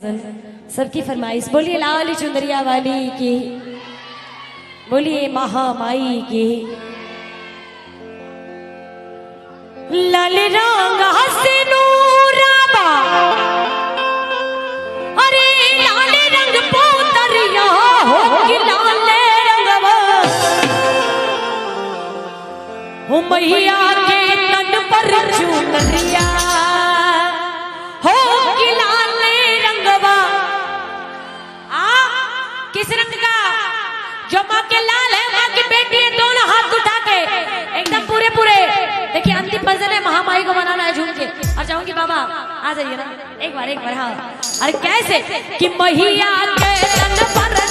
सबकी फरमाइश। बोलिए लाल चुंदरिया वाली की, बोलिए महामाई की। लाल रंग हसे नूराबा, अरे लाल रंग पोतरिया हो कि लाल रंगवा हो मैया के तन पर चुनरिया हो कि लाल रंगवा। किस रंग का? जो माँ के लाल है, माँ की बेटी है, दोनों हाथ उठा के एकदम पूरे पूरे। देखिए अंतिम मंजिल है, महामाई को मनाना है झूम के। और चाहूंगी बाबा आ जाइए ना एक बार। हाँ अरे कैसे कि मैया के तन पर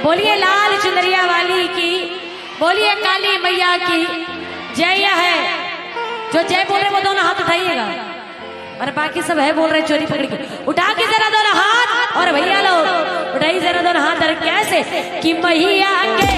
बोलिए लाल चुनरिया वाली की, बोलिए काली मैया की जय है। जो जय बोल रहे वो दोनों हाथ उठाइएगा, और बाकी सब है बोल रहे चोरी पकड़ के। उठा के जरा दोनों हाथ, और भैया लोग उठाइए जरा दोनों हाथ। और कैसे कि मैया के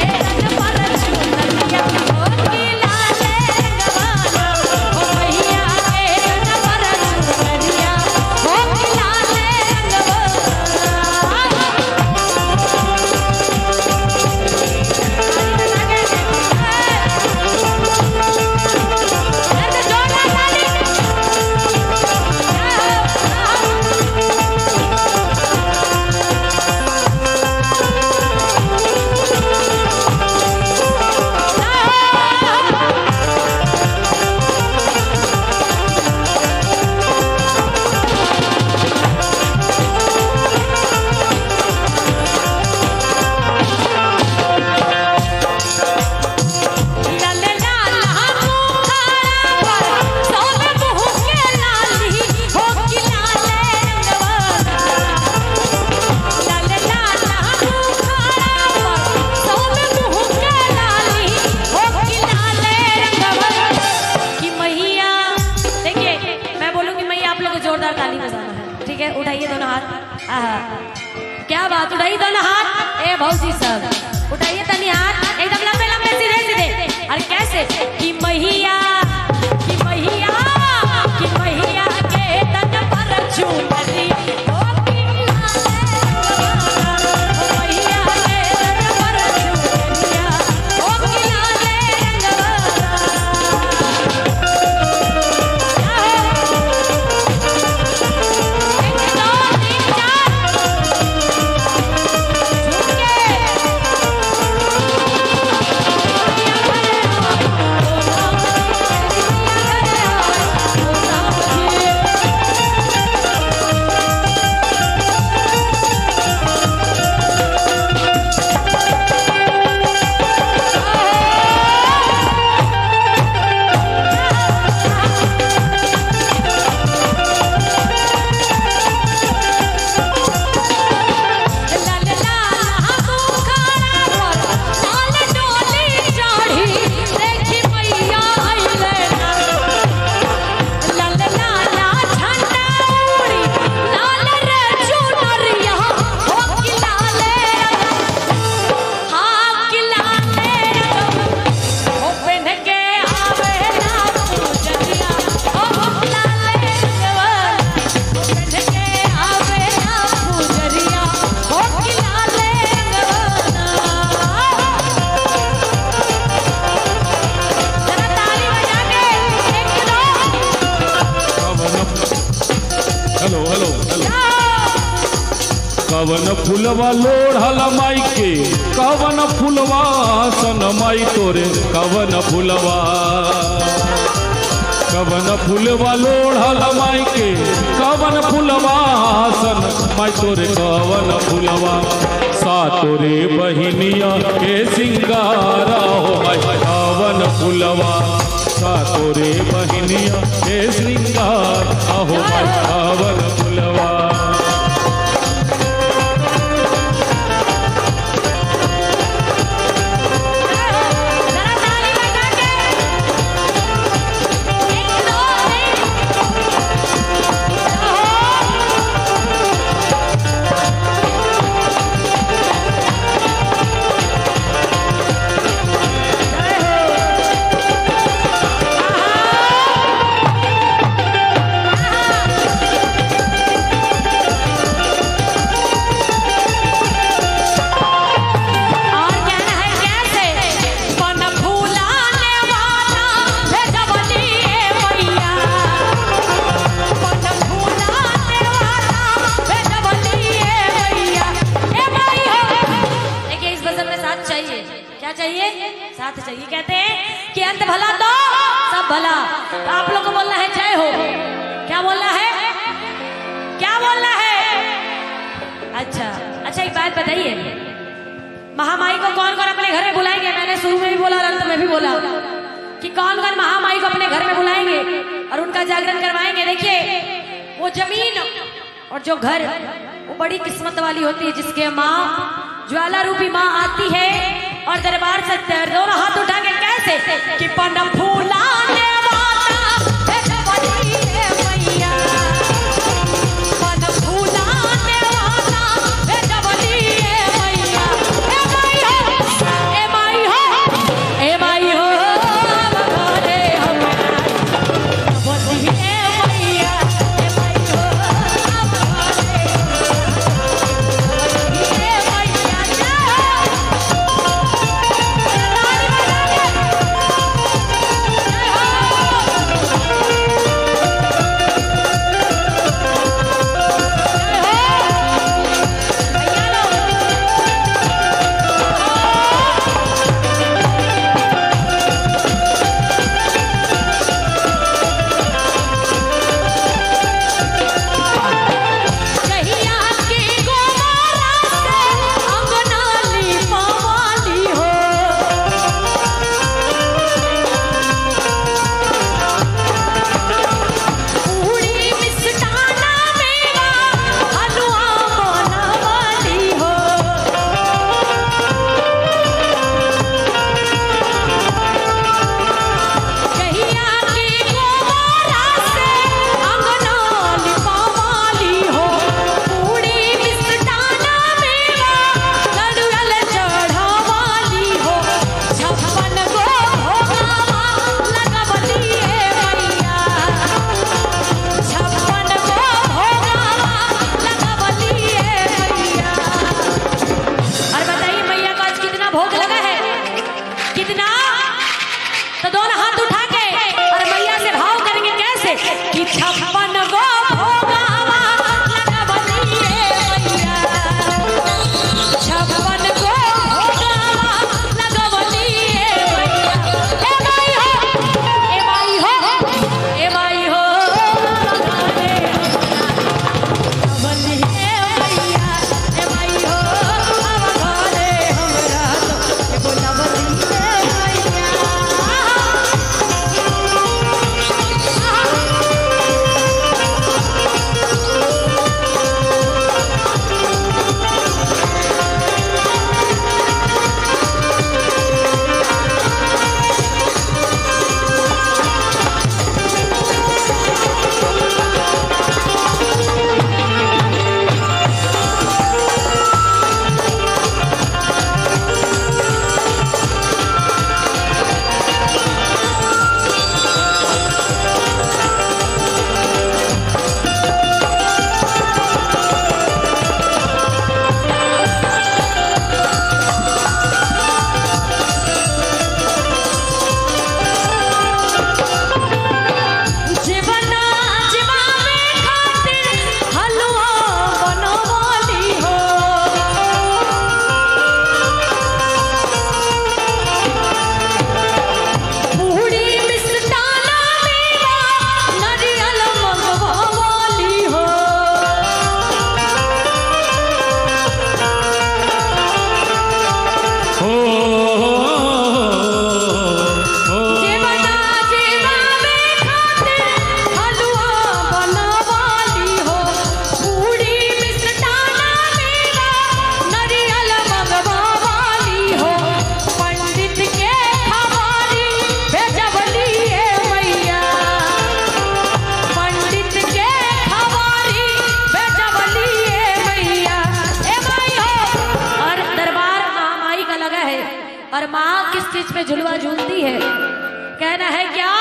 ताली बजाना है, ठीक है? उठाइए दोनों हाथ। क्या बात, उठाइए दोनों हाथ। ए भौजी सब उठाइए तनी हाथ एकदम लंबे लंबे सीधे सीधे। और कैसे कि मैया के तन पर चुनरी कवन फुलवा लोढ़ला माई के, कवन फुलवा सन माई तोरे, कवन फुलवा लोढ़ला माई के, कवन फुलवा सन माई तोरे, कवन फुलवा सा तोरे बहिनिया के सिंगारा हो माई, कवन फुलवा सा तोरे बहिनिया के श्रृंगार हो माई, कवन फुलवा चाहिए, साथ चाहिए। कहते हैं कि अंत भला तो सब भला। तो आप लोग को बोलना है जय हो। क्या बोलना है, क्या बोलना है? अच्छा अच्छा, एक बात बताइए, महामाई को कौन कौन अपने घर में बुलाएंगे? मैंने शुरू में भी बोला और अंत में भी बोला कि कौन कौन महामाई को अपने घर में बुलाएंगे और उनका जागरण करवाएंगे। देखिए, वो जमीन और जो घर, वो बड़ी किस्मत वाली होती है जिसके माँ ज्वाला रूपी माँ आती है और दरबार से दोनों हाथ उठा के कैसे कि पन फूलाने वाला बड़ी है मैया, पन फूलाने वाला बड़ी है मैया। ए माई हो, ए माई हो, बड़े हमरा बड़ी है मैया। ए माई हो, तो दोनों हाथ उठा के और मैया से भाव करेंगे कैसे कि 56 गो भोगावा लगवली रे मैया, 56 गो भोगावा लगवली रे मैया। ए माई हो, ए माई हो, लगवली रे मैया। ए माई हो, अवघरे हमरा तो लगवली रे मैया। और माँ किस चीज पे झुलवा झूलती है, कहना है क्या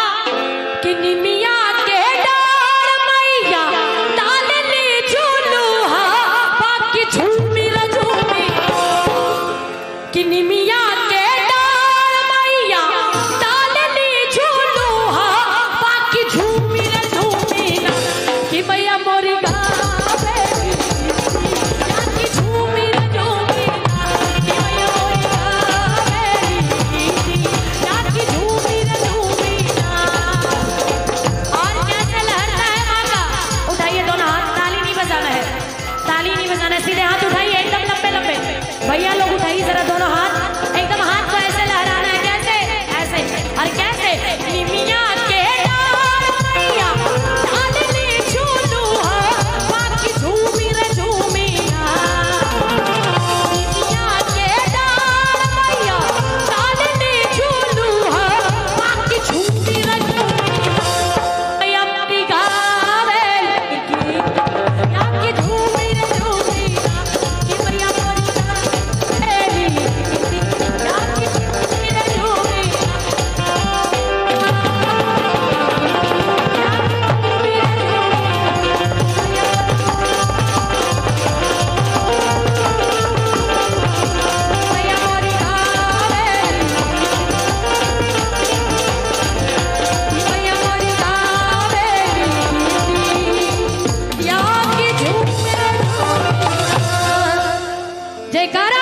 कि निमिया के डाल मैया डाल ली झूलूहा बाकी झूमी र झूमी, कि निमिया के डाल मैया डाल ली झूलूहा बाकी झूमी र झूमी, कि मैया मोरी गावे बाकी झूमी र झूमी, कि मैया मोरी गावे सीधे हाथ उठाइए एकदम लंबे लंबे। भैया लोग उठाइए जरा दोनों हाथ, एकदम हाथ को ऐसे लहराना है, कैसे ऐसे और कैसे। निमिया के डाल मैया डालनी झूलू है, बाकी झूमी रे झूमी ना। निमिया के डाल मैया डालनी झूलू है, बाकी झूमी रे झूमी ना। मैया अपनी गावे लगी या की झूमी रे झूमी ना, कि मैया मोरी गावे लगी या की झूमी रे झूमी ना। मैया मोरी गावे मैया मोरी गावे या की झूमी रे झूमी ना। जयकारा